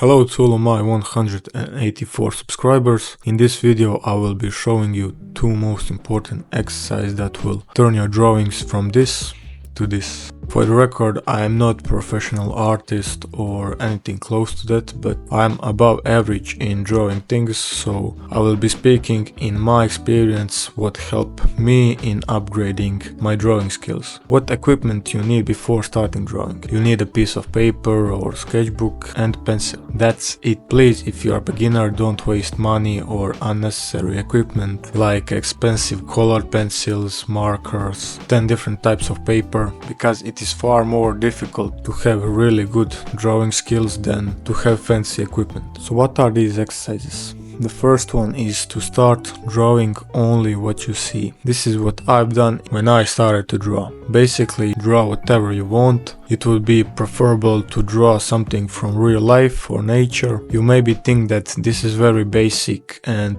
Hello to all of my 184 subscribers. In this video I will be showing you two most important exercises that will turn your drawings from this to this. For the record, I am not professional artist or anything close to that, but I am above average in drawing things, so I will be speaking in my experience what helped me in upgrading my drawing skills. What equipment you need before starting drawing? You need a piece of paper or sketchbook and pencil. That's it. Please, if you are a beginner, don't waste money or unnecessary equipment like expensive colored pencils, markers, 10 different types of paper, because it is far more difficult to have really good drawing skills than to have fancy equipment. So what are these exercises? The first one is to start drawing only what you see. This is what I've done when I started to draw. Basically, draw whatever you want. It would be preferable to draw something from real life or nature. You maybe think that this is very basic and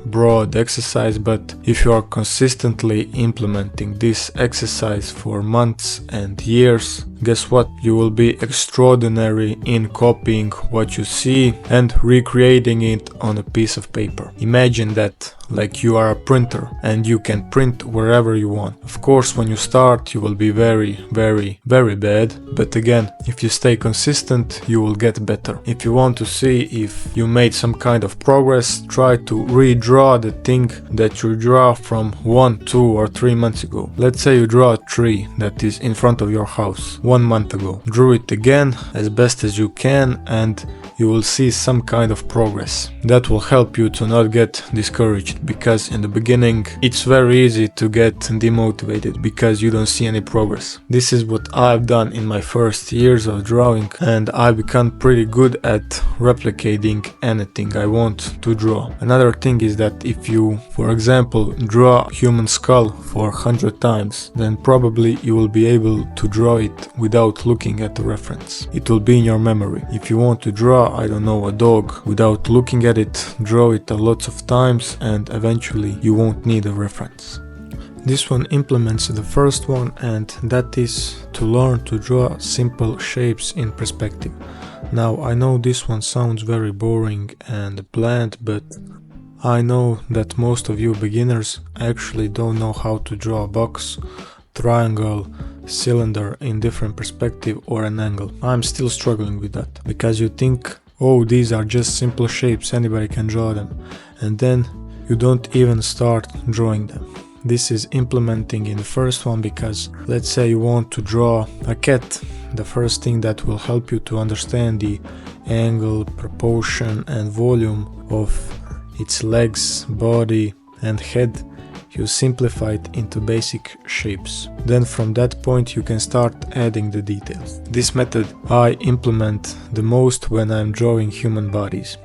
broad exercise, but if you are consistently implementing this exercise for months and years, guess what? You will be extraordinary in copying what you see and recreating it on a piece of paper. Imagine that like you are a printer and you can print wherever you want. Of course, when you start you will be very bad, but again, if you stay consistent you will get better. If you want to see if you made some kind of progress, try to redraw the thing that you draw from 1, 2 or 3 months ago. Let's say you draw a tree that is in front of your house 1 month ago. Draw it again as best as you can and you will see some kind of progress. That will help you to not get discouraged, because in the beginning it's very easy to get demotivated because you don't see any progress. This is what I've done in my first years of drawing, and I've become pretty good at replicating anything I want to draw. Another thing is that if you, for example, draw a human skull for 100 times, then probably you will be able to draw it without looking at the reference. It will be in your memory. If you want to draw, I don't know, a dog without looking at it, draw it a lot of times and eventually you won't need a reference. This one implements the first one, and that is to learn to draw simple shapes in perspective. Now I know this one sounds very boring and bland, but I know that most of you beginners actually don't know how to draw a box, triangle, cylinder in different perspective or an angle. I'm still struggling with that, because you think, oh, these are just simple shapes, anybody can draw them, and then you don't even start drawing them. This is implementing in the first one, because let's say you want to draw a cat. The first thing that will help you to understand the angle, proportion and volume of its legs, body and head, you simplify it into basic shapes. Then from that point you can start adding the details. This method I implement the most when I'm drawing human bodies.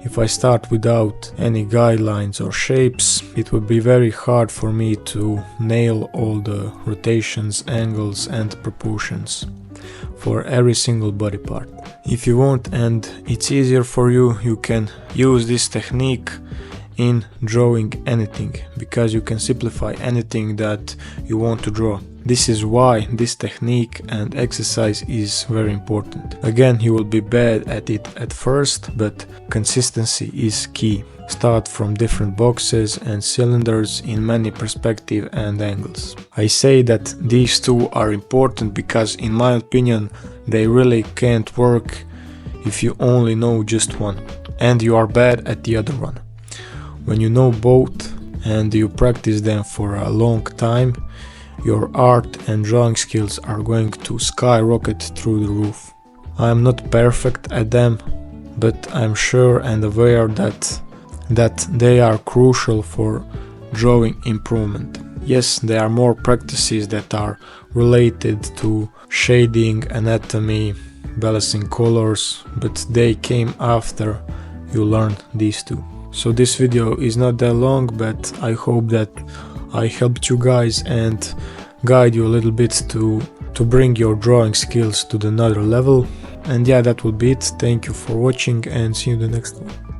If I start without any guidelines or shapes, it would be very hard for me to nail all the rotations, angles and proportions for every single body part. If you want and it's easier for you, you can use this technique in drawing anything, because you can simplify anything that you want to draw. This is why this technique and exercise is very important. Again, you will be bad at it at first, but consistency is key. Start from different boxes and cylinders in many perspectives and angles. I say that these two are important because in my opinion they really can't work if you only know just one and you are bad at the other one. When you know both and you practice them for a long time, your art and drawing skills are going to skyrocket through the roof. I am not perfect at them, but I'm sure and aware that they are crucial for drawing improvement. Yes, there are more practices that are related to shading, anatomy, balancing colors, but they came after you learned these two. So this video is not that long, but I hope that I helped you guys and guide you a little bit to bring your drawing skills to another level. And yeah, that will be it. Thank you for watching and see you in the next one.